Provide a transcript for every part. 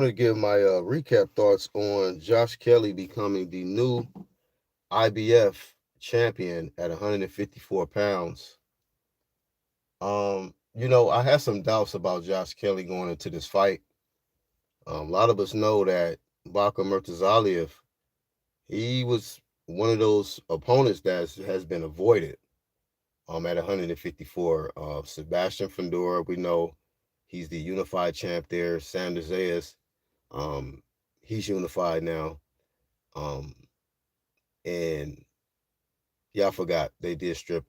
To give my recap thoughts on Josh Kelly becoming the new IBF champion at 154 pounds. I had some doubts about Josh Kelly going into this fight. A lot of us know that Baka Murtazaliev, he was one of those opponents that has been avoided at 154. Sebastian Fundora, we know he's the unified champ there. Sanders Zayas, um, he's unified now. Um, and yeah, I forgot they did strip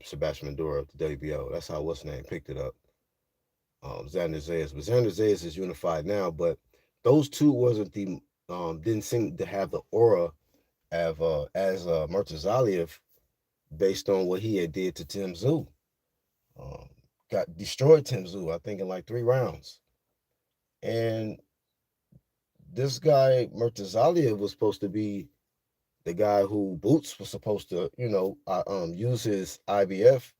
Sebastian Fundora of the WBO. That's how what's name picked it up. Xander Zayas, but Xander Zayas is unified now. But those two wasn't the didn't seem to have the aura of as Murtazaliev based on what he had did to Tim Tszyu. Um, got destroyed Tim Tszyu, I think, in like 3 rounds. And this guy Murtazaliev was supposed to be the guy who Boots was supposed to, use his IBF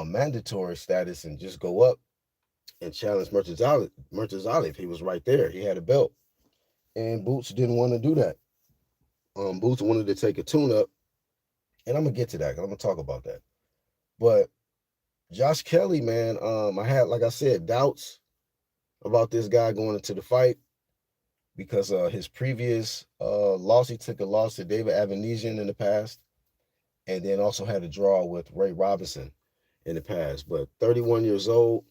mandatory status and just go up and challenge Murtazaliev. He was right there. He had a belt, and Boots didn't want to do that. Boots wanted to take a tune-up, and I'm gonna get to that. 'Cause I'm gonna talk about that. But Josh Kelly, man, I had, like I said, doubts about this guy going into the fight because his previous loss, he took a loss to David Avanesian in the past, and then also had a draw with Ray Robinson in the past. But 31 years old,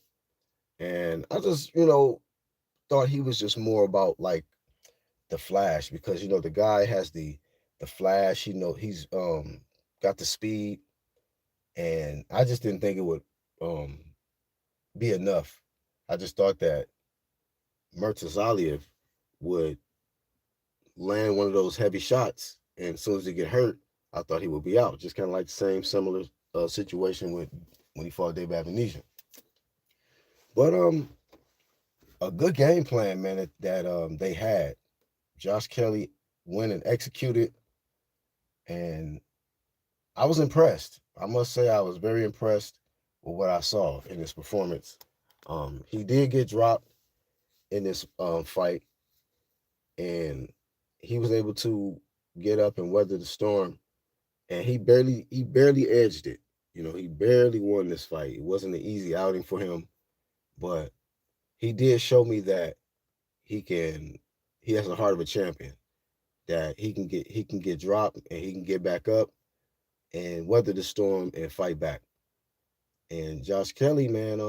and I just, thought he was just more about like the flash because the guy has the flash. He's got the speed, and I just didn't think it would um be enough. I just thought that Murtazaliev would land one of those heavy shots, and as soon as he get hurt, I thought he would be out. Just kind of like the same similar situation with when he fought Dave Avanesian. But a good game plan, man, that they had. Josh Kelly went and executed, and I was impressed. I must say I was very impressed with what I saw in his performance. He did get dropped in this fight, and he was able to get up and weather the storm. And he barely edged it. He barely won this fight. It wasn't an easy outing for him, but he did show me that he can. He has the heart of a champion. That he can get dropped and he can get back up and weather the storm and fight back. And Josh Kelly, man,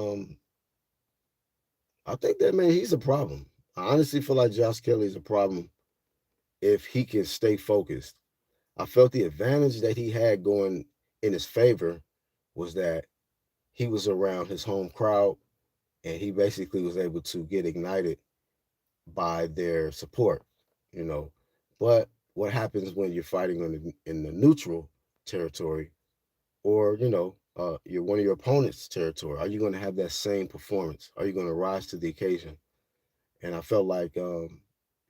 I think that man he's a problem. I honestly feel like Josh Kelly is a problem if he can stay focused. I felt the advantage that he had going in his favor was that he was around his home crowd and he basically was able to get ignited by their support, you know. But what happens when you're fighting in the neutral territory or, you're one of your opponent's territory? Are you going to have that same performance? Are you going to rise to the occasion? And I felt like, and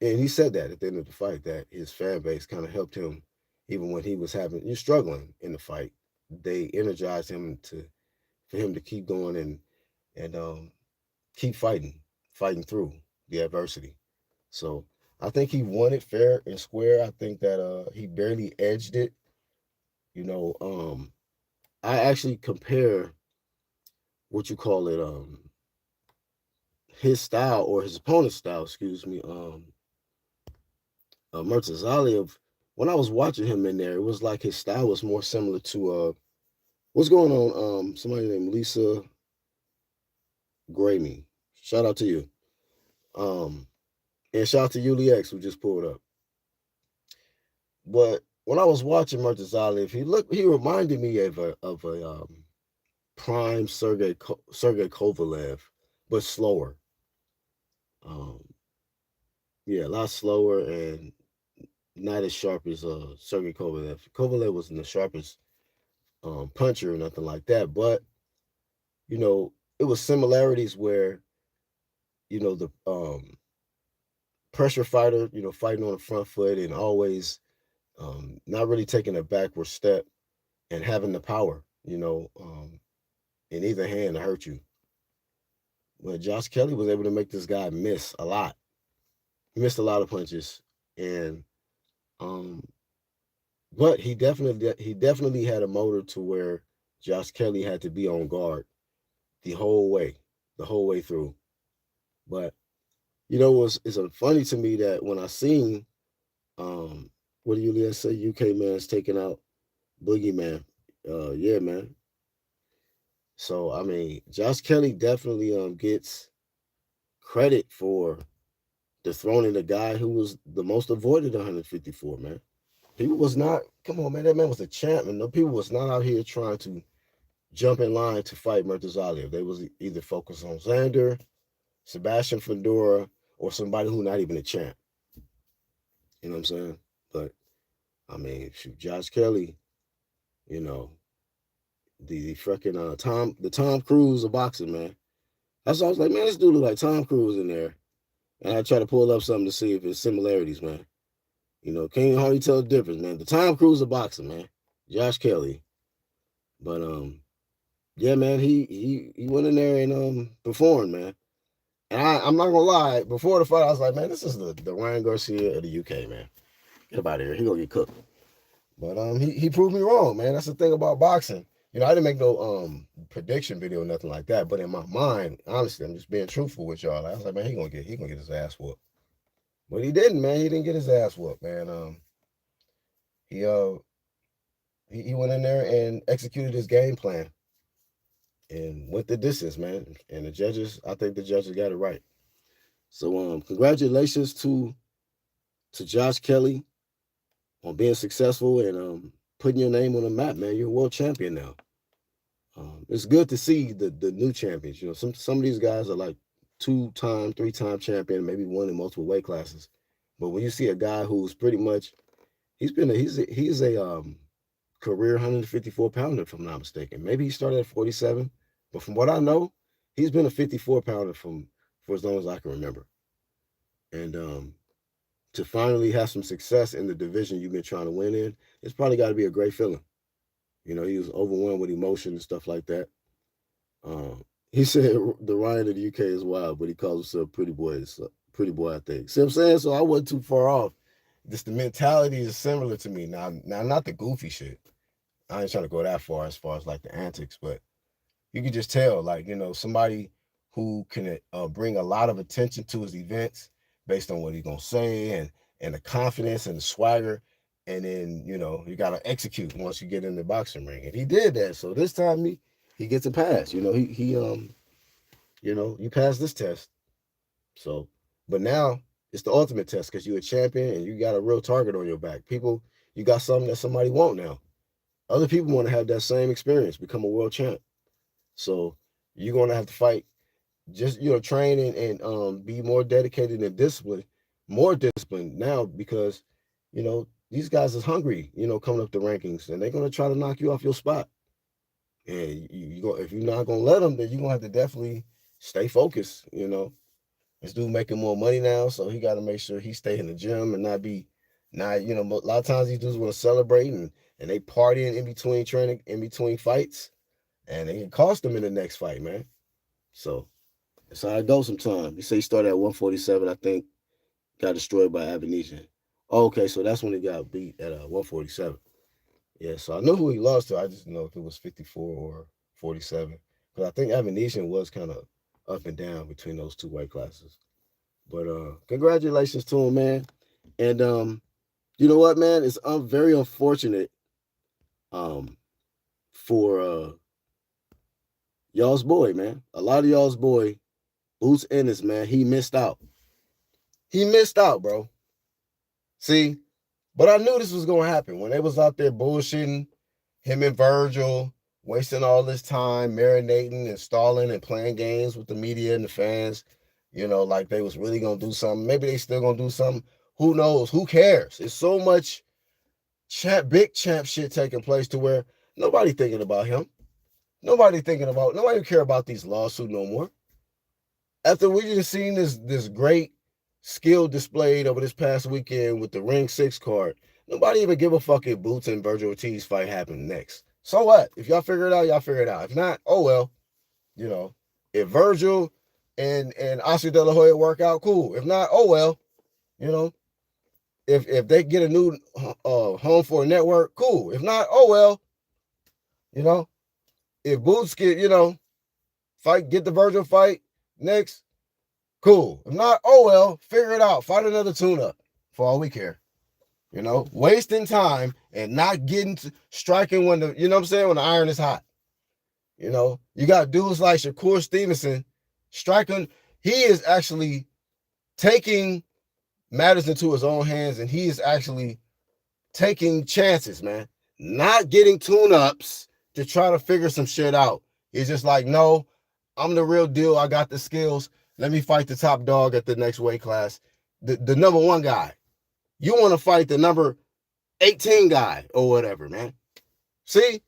he said that at the end of the fight that his fan base kind of helped him, even when he was you're struggling in the fight. They energized him for him to keep going and keep fighting through the adversity. So I think he won it fair and square. I think that he barely edged it. You know, I actually compare what you call it, his style or his opponent's style, excuse me, Murtazaliev. When I was watching him in there, it was like his style was more similar to what's going on. Somebody named Lisa Gramey. Shout out to you. Um, and shout out to Yuli X who just pulled up. But when I was watching Murtazaliev, he reminded me of a prime Sergey Kovalev, but slower. Um, yeah, a lot slower and not as sharp as Sergey Kovalev. Kovalev wasn't the sharpest puncher or nothing like that, but it was similarities where the pressure fighter, fighting on the front foot and always not really taking a backward step and having the power, in either hand to hurt you. But Josh Kelly was able to make this guy miss a lot. He missed a lot of punches, and um, but he definitely had a motor to where Josh Kelly had to be on guard the the whole way through. But it's funny to me that when I seen um, what do you guys say? UK man's taking out boogeyman. Yeah, man. So I mean, Josh Kelly definitely gets credit for dethroning the guy who was the most avoided 154, man. People was not, come on, man, that man was a champ, and no people was not out here trying to jump in line to fight Murtazaliev. They was either focused on Xander, Sebastian Fedora, or somebody who not even a champ. You know what I'm saying? But I mean, shoot, Josh Kelly, you know, the fucking Tom Cruise of boxing, man. That's why I was like, man, this dude look like Tom Cruise in there. And I try to pull up something to see if it's similarities, man. Can't hardly tell the difference, man. The Tom Cruise of boxing, man. Josh Kelly. But yeah, man, he went in there and performed, man. And I'm not gonna lie, before the fight, I was like, man, this is the Ryan Garcia of the UK, man. Get up out of here. He gonna get cooked. But he proved me wrong, man. That's the thing about boxing. I didn't make no prediction video or nothing like that. But in my mind, honestly, I'm just being truthful with y'all. I was like, man, he gonna get his ass whooped. But he didn't, man. He didn't get his ass whooped, man. He he went in there and executed his game plan and went the distance, man. And I think the judges got it right. So congratulations to Josh Kelly on being successful and putting your name on the map, man. You're a world champion now. It's good to see the new champions. Some of these guys are like 2-time, 3-time champion, maybe one in multiple weight classes. But when you see a guy who's pretty much he's a career 154 pounder, if I'm not mistaken. Maybe he started at 47, but from what I know, he's been a 54 pounder for as long as I can remember. And to finally have some success in the division you've been trying to win in, it's probably got to be a great feeling. He was overwhelmed with emotion and stuff like that. He said the Ryan of the UK is wild, but he calls himself pretty boy. Pretty boy, I think. See what I'm saying? So I wasn't too far off. Just the mentality is similar to me. Now not the goofy shit. I ain't trying to go that far as like the antics, but you can just tell, like, somebody who can bring a lot of attention to his events based on what he's gonna say and the confidence and the swagger, and then you gotta execute once you get in the boxing ring, and he did that. So this time he gets a pass. You passed this test. So, but now it's the ultimate test because you're a champion and you got a real target on your back. You got something that somebody won't now. Other people want to have that same experience, become a world champ. So you're going to have to fight, just train and be more dedicated and more disciplined now because these guys is hungry. Coming up the rankings, and they're going to try to knock you off your spot. And if you're not going to let them, then you're going to have to definitely stay focused. This dude making more money now, so he got to make sure he stay in the gym and not. A lot of times these dudes want to celebrate and they partying in between training, in between fights, and it can cost them in the next fight, man. So that's how it goes sometimes. He say he started at 147, I think, got destroyed by Avanesian. Oh, okay, so that's when he got beat at 147. Yeah, so I know who he lost to. I just didn't know if it was 54 or 47. Because I think Avanesian was kind of up and down between those two weight classes. But congratulations to him, man. And you know what, man? It's very unfortunate um, for y'all's boy, man. A lot of y'all's boy, Boots Ennis, man, he missed out. He missed out, bro. See, but I knew this was going to happen. When they was out there bullshitting, him and Virgil, wasting all this time, marinating and stalling and playing games with the media and the fans, like they was really going to do something. Maybe they still going to do something. Who knows? Who cares? It's so much big champ shit taking place to where nobody thinking about him. Nobody care about these lawsuits no more. After we just seen this great skill displayed over this past weekend with the Ring 6 card, nobody even give a fuck if Boots and Virgil Ortiz fight happen next. So what? If y'all figure it out, y'all figure it out. If not, oh well. If Virgil and Oscar De La Hoya work out, cool. If not, oh well. You know, if they get a new home for a network, cool. If not, oh well. You know, if Boots get, get the Virgil fight next, cool. If not, oh well, figure it out. Fight another tune-up for all we care. Wasting time and not getting striking when when the iron is hot. You got dudes like Shakur Stevenson striking. He is actually taking matters into his own hands, and he is actually taking chances, man. Not getting tune-ups to try to figure some shit out. He's just like, no, I'm the real deal. I got the skills. Let me fight the top dog at the next weight class. The number 1 guy. You want to fight the number 18 guy or whatever, man. See?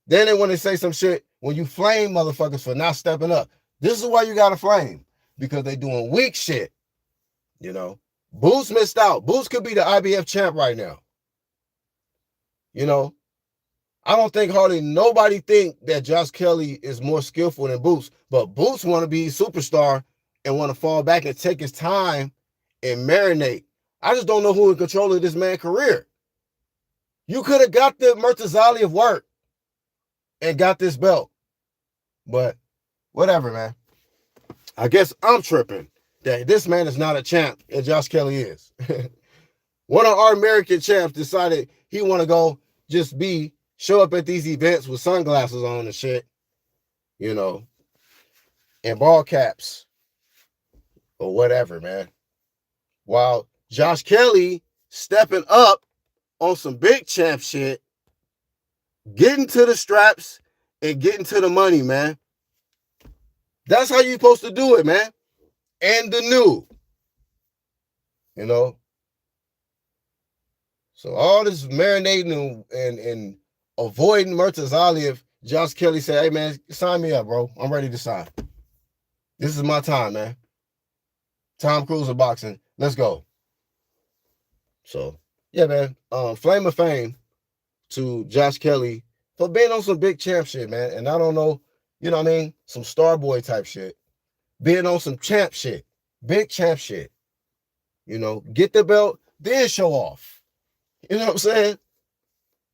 Then they want to say some shit when you flame motherfuckers for not stepping up. This is why you got to flame. Because they doing weak shit. Boots missed out. Boots could be the IBF champ right now. I don't think hardly nobody think that Josh Kelly is more skillful than Boots, but Boots want to be a superstar and want to fall back and take his time and marinate. I just don't know who in control of this man's career. You could have got the Murtazali of work and got this belt. But whatever, man. I guess I'm tripping that this man is not a champ and Josh Kelly is. One of our American champs decided he want to go just show up at these events with sunglasses on and shit, and ball caps or whatever, man. While Josh Kelly stepping up on some big champ shit, getting to the straps and getting to the money, man. That's how you're supposed to do it, man. And the new, So all this marinating and avoiding Murtazali, Josh Kelly said, hey, man, sign me up, bro. I'm ready to sign. This is my time, man. Tom Cruise of boxing. Let's go. So, yeah, man. Flame of fame to Josh Kelly for being on some big champ shit, man. And I don't know, some Starboy type shit. Being on some champ shit. Big champ shit. Get the belt, then show off. You know what I'm saying?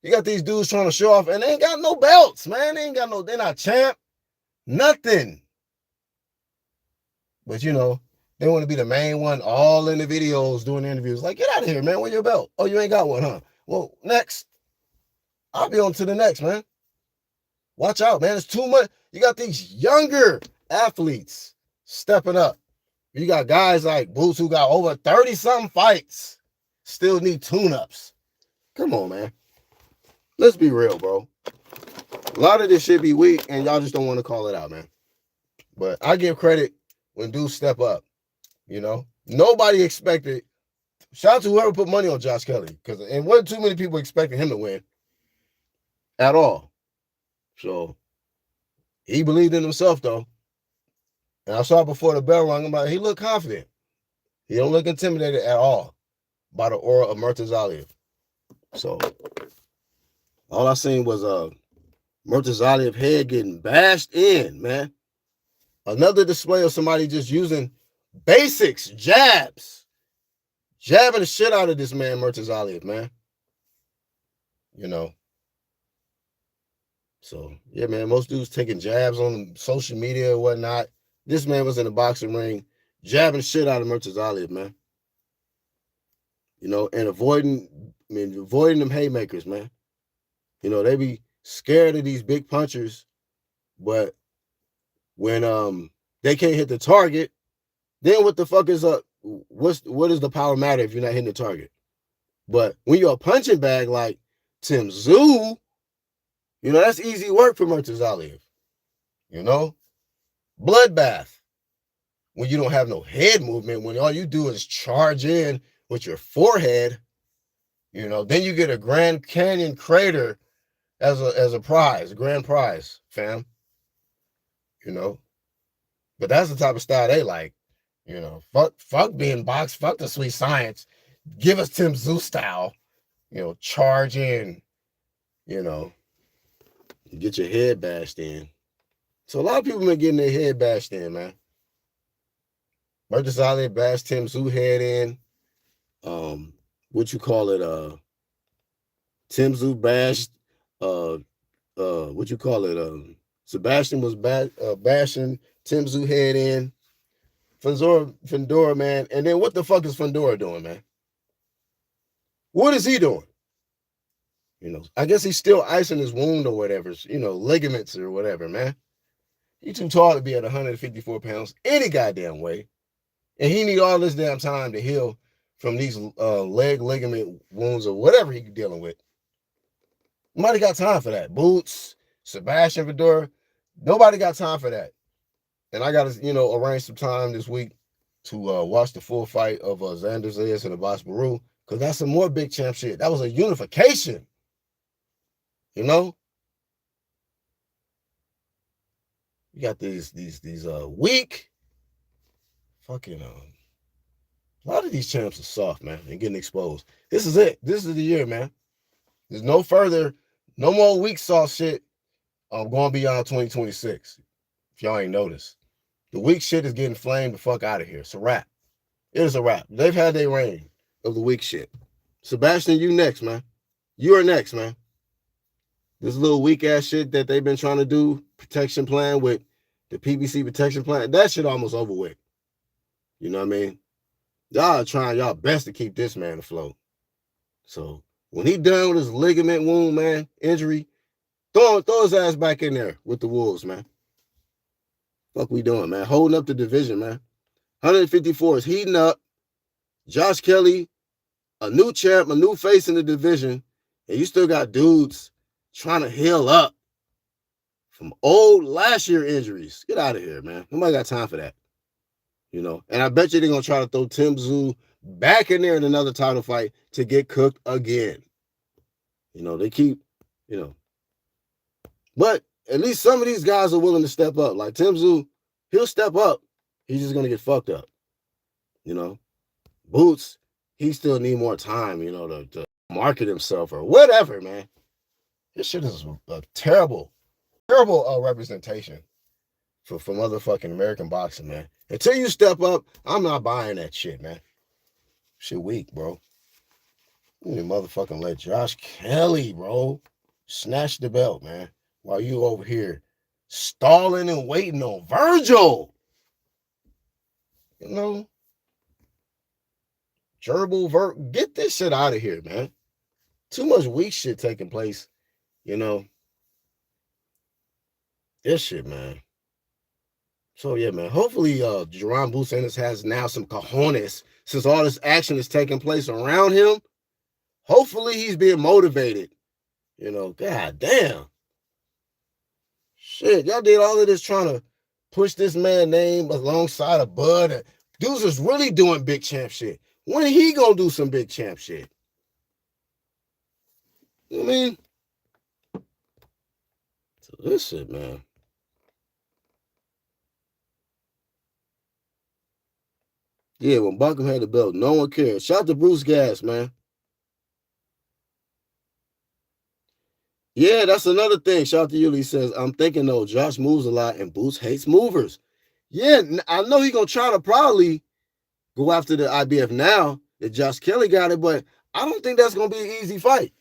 You got these dudes trying to show off, and they ain't got no belts, man. They're not champ. Nothing. But, they want to be the main one, all in the videos, doing the interviews. Like, get out of here, man. Where's your belt? Oh, you ain't got one, huh? Well, next. I'll be on to the next, man. Watch out, man. It's too much. You got these younger athletes stepping up. You got guys like Boots who got over 30-something fights. Still need tune-ups. Come on, man. Let's be real, bro. A lot of this shit be weak, and y'all just don't want to call it out, man. But I give credit when dudes step up. Nobody expected. Shout out to whoever put money on Josh Kelly, because it wasn't too many people expecting him to win at all. So he believed in himself, though. And I saw before the bell rung, he looked confident. He don't look intimidated at all by the aura of Murtazali. So all I seen was Murtazali head getting bashed in, man. Another display of somebody just using basics, jabs. Jabbing the shit out of this man, Murtazali, man. So, yeah, man, most dudes taking jabs on social media and whatnot. This man was in the boxing ring jabbing the shit out of Murtazali, man. And avoiding them haymakers, man. They be scared of these big punchers, but when they can't hit the target, then what the fuck is up? What is the power matter if you're not hitting the target? But when you're a punching bag like Tim Tszyu, that's easy work for Murtazali. Bloodbath. When you don't have no head movement, when all you do is charge in with your forehead, then you get a Grand Canyon crater as a prize, a grand prize, fam. But that's the type of style they like. Fuck being boxed, fuck the sweet science. Give us Tim Tszyu style. Charge in, get your head bashed in. So a lot of people been getting their head bashed in, man. Murtazalia bashed Tim Tszyu head in. What you call it? Tim Tszyu bashed. Uh, what you call it? Sebastian was bashing Tim Tszyu head in. Fedora, man. And then what the fuck is Fedora doing, man? What is he doing? I guess he's still icing his wound or whatever, ligaments or whatever, man. He's too tall to be at 154 pounds any goddamn way. And he need all this damn time to heal from these leg ligament wounds or whatever he's dealing with. Nobody got time for that. Boots, Sebastian Fedora, nobody got time for that. And I got to, arrange some time this week to watch the full fight of Xander Zayas and Abbas Baru, because that's some more big champ shit. That was a unification. You got these weak fucking a lot of these champs are soft, man, and getting exposed. This is it. This is the year, man. There's no more weak sauce shit going beyond 2026. If y'all ain't noticed. The weak shit is getting flamed the fuck out of here. It's a wrap. It is a wrap. They've had their reign of the weak shit. Sebastian, you next, man. You are next, man. This little weak ass shit that they've been trying to do, protection plan with the PBC protection plan, that shit almost over with. You know what I mean? Y'all are trying y'all best to keep this man afloat. So when he done with his ligament wound, man, injury, throw his ass back in there with the Wolves, man. Fuck we doing, man? Holding up the division, man. 154 is heating up. Josh Kelly, a new champ, a new face in the division, and you still got dudes trying to heal up from old last year injuries. Get out of here, man. Nobody got time for that. And I bet you they're going to try to throw Tim Tszyu back in there in another title fight to get cooked again. They keep, But at least some of these guys are willing to step up. Like Tim Tszyu, he'll step up. He's just going to get fucked up. Boots, he still need more time, to market himself or whatever, man. This shit is a terrible representation for motherfucking American boxing, man. Until you step up, I'm not buying that shit, man. Shit weak, bro. You motherfucking let Josh Kelly, bro, snatch the belt, man, while you over here stalling and waiting on Virgil. Gerbil, get this shit out of here, man. Too much weak shit taking place, This shit, man. So, yeah, man, hopefully Jerron Boots Ennis has now some cojones since all this action is taking place around him. Hopefully he's being motivated. God damn. Shit, y'all did all of this trying to push this man's name alongside of Bud. Dudes is really doing big champ shit. When he gonna do some big champ shit? You know what I mean? So this shit, man. Yeah, when Buckham had the belt, no one cared. Shout out to Bruce Gas, man. Yeah, that's another thing. Shout out to Yuli says, I'm thinking, though, Josh moves a lot and Boots hates movers. Yeah, I know he's going to try to probably go after the IBF now that Josh Kelly got it, but I don't think that's going to be an easy fight.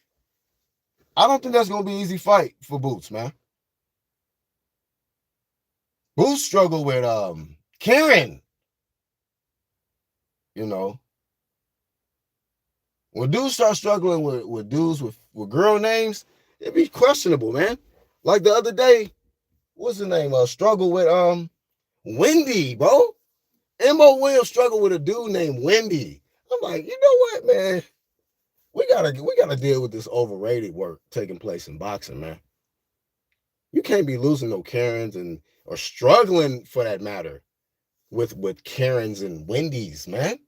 I don't think that's going to be an easy fight for Boots, man. Boots struggled with Karen. When dudes start struggling with dudes with girl names, it'd be questionable, man. Like the other day, what's the name? Struggle with Wendy, bro. M.O. Williams struggled with a dude named Wendy. I'm like, you know what, man? We gotta deal with this overrated work taking place in boxing, man. You can't be losing no Karens or struggling for that matter with Karens and Wendy's, man.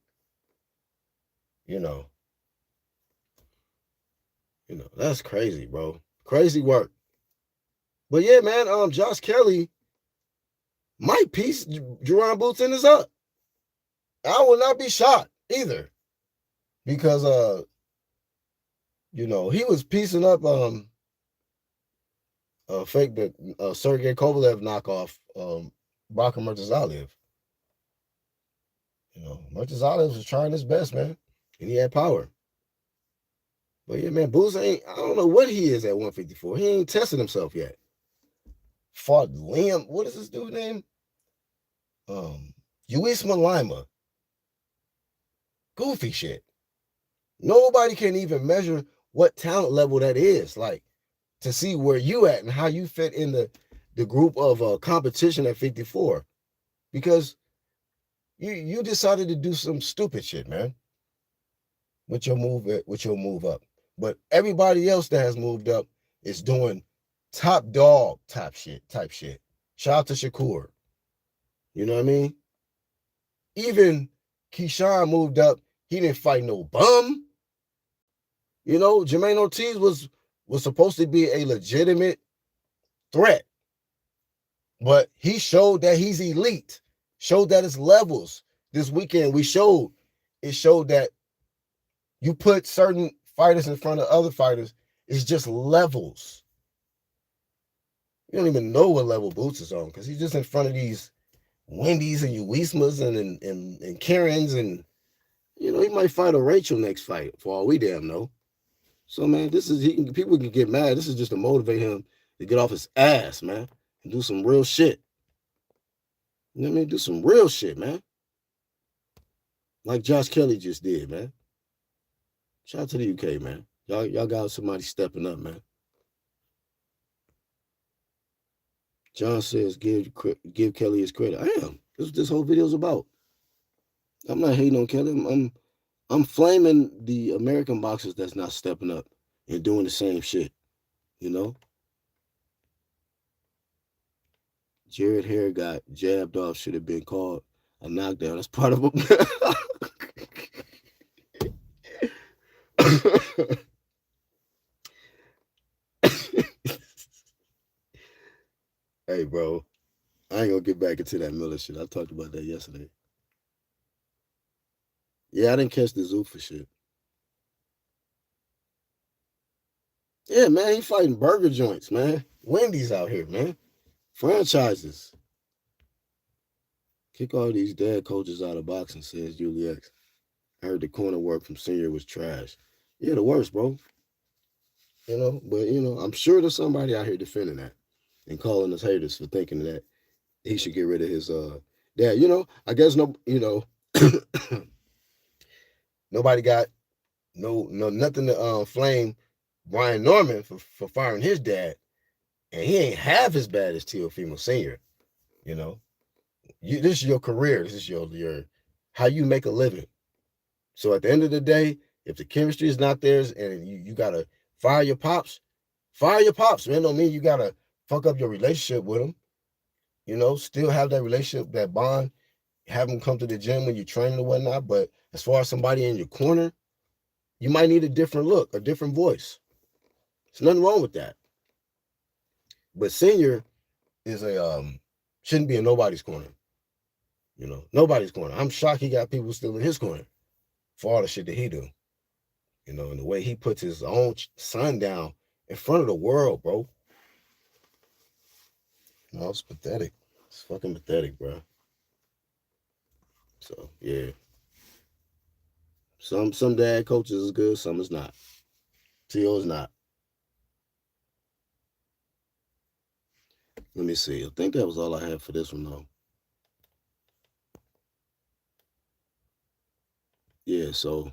That's crazy, bro. Crazy work. But yeah, man, Josh Kelly might piece Jerron Boots Ennis up. I will not be shocked either. Because he was piecing up fake that Sergey Kovalev knockoff Bakhmut Murtazalia. Marcus Olives was trying his best, man, and he had power. But yeah, man, Boots ain't. I don't know what he is at 154. He ain't tested himself yet. Fought Liam. What is this dude's name? Uisma Lima. Goofy shit. Nobody can even measure what talent level that is. Like, to see where you at and how you fit in the group of competition at 54. Because you decided to do some stupid shit, man, with your move up. But everybody else that has moved up is doing top dog type shit. Shout out to Shakur. You know what I mean? Even Keyshawn moved up. He didn't fight no bum. Jermaine Ortiz was supposed to be a legitimate threat, but he showed that he's elite. Showed that it's levels. This weekend it showed that you put certain fighters in front of other fighters. It's just levels. You don't even know what level Boots is on because he's just in front of these Wendy's and Uismas and Karens, and he might fight a Rachel next fight for all we damn know. So man, people can get mad. This is just to motivate him to get off his ass, man, and do some real shit. You know what I mean? Do some real shit, man. Like Josh Kelly just did, man. Shout out to the UK, man. Y'all got somebody stepping up, man. John says, give Kelly his credit. I am. That's what this whole video is about. I'm not hating on Kelly. I'm flaming the American boxers that's not stepping up and doing the same shit. Jared Hare got jabbed off. Should have been called a knockdown. That's part of a. Hey, bro, I ain't gonna get back into that Miller shit. I talked about that yesterday. Yeah, I didn't catch the Zuffa shit. Yeah, man, he fighting burger joints, man. Wendy's out here, man. Franchises. Kick all these dad coaches out of boxing, says Julie X. I heard the corner work from Senior was trash. Yeah, the worst, bro. But I'm sure there's somebody out here defending that and calling us haters for thinking that he should get rid of his dad. I guess nobody got nothing to flame Brian Norman for firing his dad, and he ain't half as bad as Teofimo Senior. This is your career. This is your how you make a living. So at the end of the day, if the chemistry is not there and you gotta fire your pops, man. Don't mean you gotta fuck up your relationship with them. Still have that relationship, that bond, have them come to the gym when you're training or whatnot. But as far as somebody in your corner, you might need a different look, a different voice. There's nothing wrong with that. But Senior is shouldn't be in nobody's corner. Nobody's corner. I'm shocked he got people still in his corner for all the shit that he do. And the way he puts his own son down in front of the world, bro. It's pathetic. It's fucking pathetic, bro. So yeah. Some dad coaches is good, some is not. T.O. is not. Let me see. I think that was all I had for this one, though. Yeah, so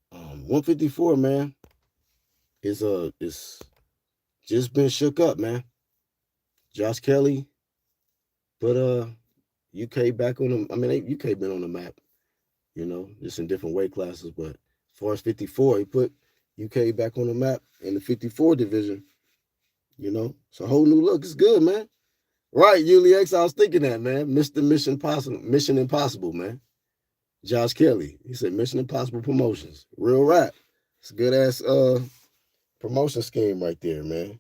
154, man, is just been shook up, man. Josh Kelly put UK back on the. I mean, UK been on the map, just in different weight classes. But as far as 54, he put UK back on the map in the 54 division. It's a whole new look. It's good, man. Right, Yuli X. I was thinking that, man. Mr. Mission Impossible, man. Josh Kelly. He said Mission Impossible Promotions. Real rap. It's a good ass promotion scheme right there, man.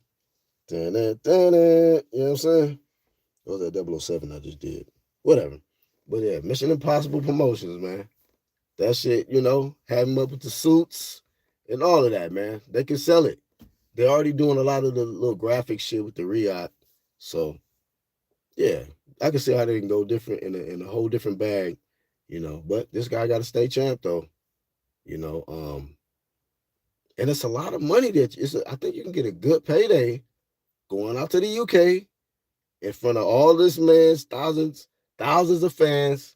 Dun-dun-dun-dun. You know what I'm saying? What was that 007 I just did? Whatever. But yeah, Mission Impossible Promotions, man. That shit, have them up with the suits and all of that, man. They can sell it. They're already doing a lot of the little graphic shit with the Riyadh. So, yeah, I can see how they can go different in a whole different bag, But this guy got to stay champ though, you know. And it's a lot of money I think you can get a good payday going out to the UK in front of all this man's thousands of fans,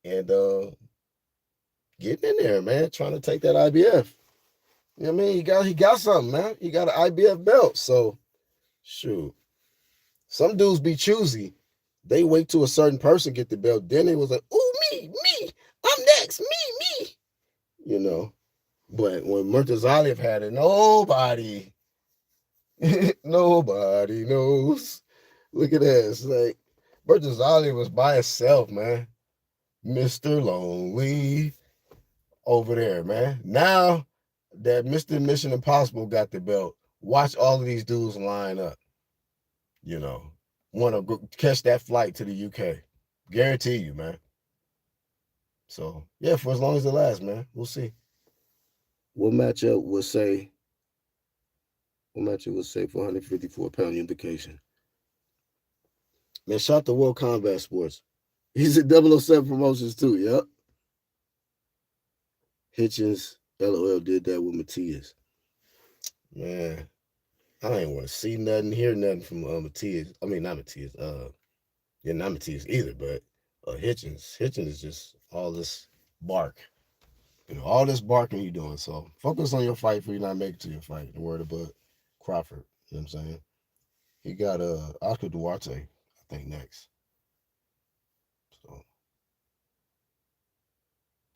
and getting in there, man, trying to take that IBF. You know what I mean? He got something, man. He got an IBF belt. So shoot. Some dudes be choosy. They wait till a certain person get the belt. Then they was like, ooh, me, I'm next, me. You know. But when Murtazaliev had it, nobody knows. Look at that. It's like Murtazaliev was by himself, man. Mr. Lonely over there, man. Now that Mr. Mission Impossible got the belt, watch all of these dudes line up. Want to catch that flight to the UK. Guarantee you, man. So, yeah, for as long as it lasts, man. We'll see. What matchup will say for 154-pound unification? Man, shout to World Combat Sports. He's at 007 Promotions too, yep. Hitchens, LOL did that with Matias. Man, I don't even want to see nothing, hear nothing from Matias. I mean, not Matias. Not Matias either, but Hitchens. Hitchens is just all this bark. All this barking you doing. So focus on your fight before you not make it to your fight. The word about Crawford. You know what I'm saying? He got Oscar Duarte, I think, next. So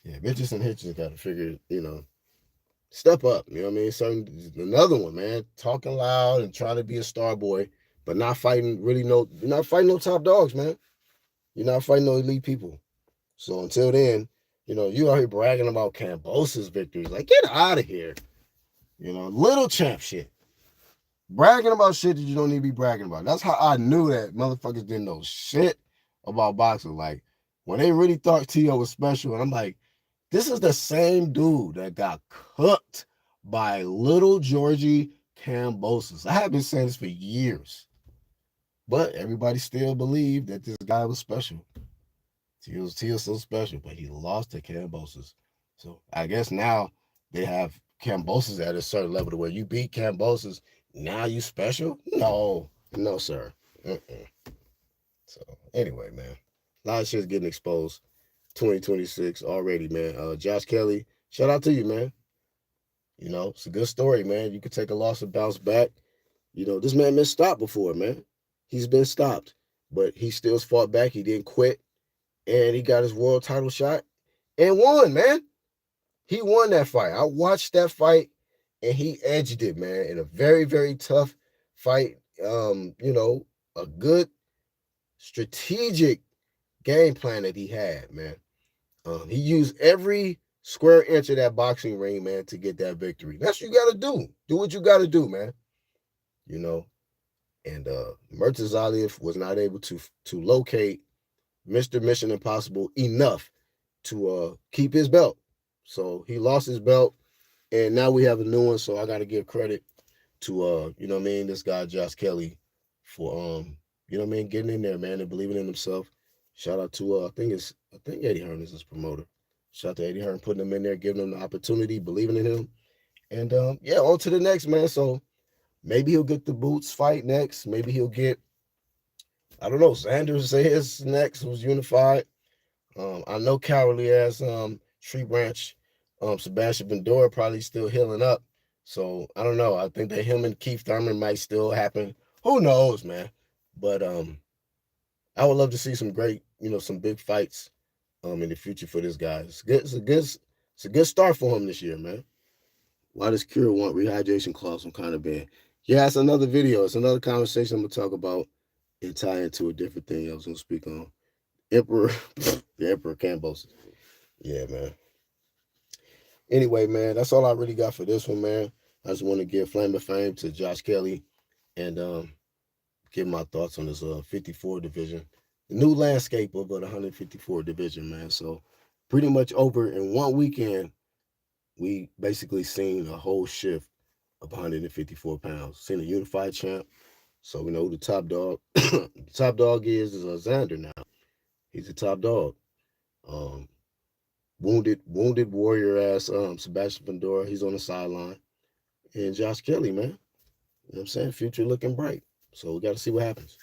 yeah, bitches and Hitchens got to figure, step up. You know what I mean? Another one, man, talking loud and trying to be a star boy, but not fighting you're not fighting no top dogs, man. You're not fighting no elite people. So until then, you out here bragging about Cambosa's victories. Like, get out of here. Little champ shit. Bragging about shit that you don't need to be bragging about. That's how I knew that motherfuckers didn't know shit about boxing. Like, when they really thought T.O. was special, and I'm like, this is the same dude that got cooked by little Georgie Kambosos. I have been saying this for years. But everybody still believed that this guy was special. T.O.'s so special, but he lost to Kambosos. So I guess now they have Kambosos at a certain level to where you beat Kambosos, now you special? No, sir. So anyway, man, a lot of shit's getting exposed. 2026 already, man. Josh Kelly, shout out to you, man. It's a good story, man. You could take a loss and bounce back. This man been stopped before, man. He's been stopped, but he still fought back. He didn't quit, and he got his world title shot and won, man. He won that fight. I watched that fight, and he edged it, man, in a very, very tough fight. A good strategic game plan that he had, man. He used every square inch of that boxing ring, man, to get that victory. That's what you got to do. Do what you got to do, man. And Murtazaliev was not able to locate Mr. Mission Impossible enough to keep his belt. So he lost his belt, and now we have a new one. So I got to give credit to this guy Josh Kelly for getting in there, man, and believing in himself. Shout out to I think Eddie Hearn is his promoter. Shout out to Eddie Hearn putting him in there, giving him the opportunity, believing in him. And on to the next, man. So maybe he'll get the Boots fight next. Maybe he'll get, I don't know, Sanders says next, who's unified. I know cowardly ass Tree Branch, Sebastian Bandura probably still healing up. So I don't know. I think that him and Keith Thurman might still happen. Who knows, man? But I would love to see some great, some big fights in the future for this guy. It's a good start for him this year, man. Why does Cure want rehydration clause from kind of band? Yeah, it's another video. It's another conversation I'm gonna talk about and tie into a different thing I was gonna speak on. Emperor, the Emperor Kambosos. Yeah, man. Anyway, man, that's all I really got for this one, man. I just want to give Flame of Fame to Josh Kelly and give my thoughts on this 54 division. The new landscape of the 154 division, man. So pretty much over in one weekend, we basically seen a whole shift of 154 pounds. Seen a unified champ, So we know who the top dog. The top dog is Xander now. He's the top dog. Um, wounded warrior ass Sebastian Pandora. He's on the sideline, and Josh Kelly, man. You know what I'm saying? Future looking bright. So we got to see what happens.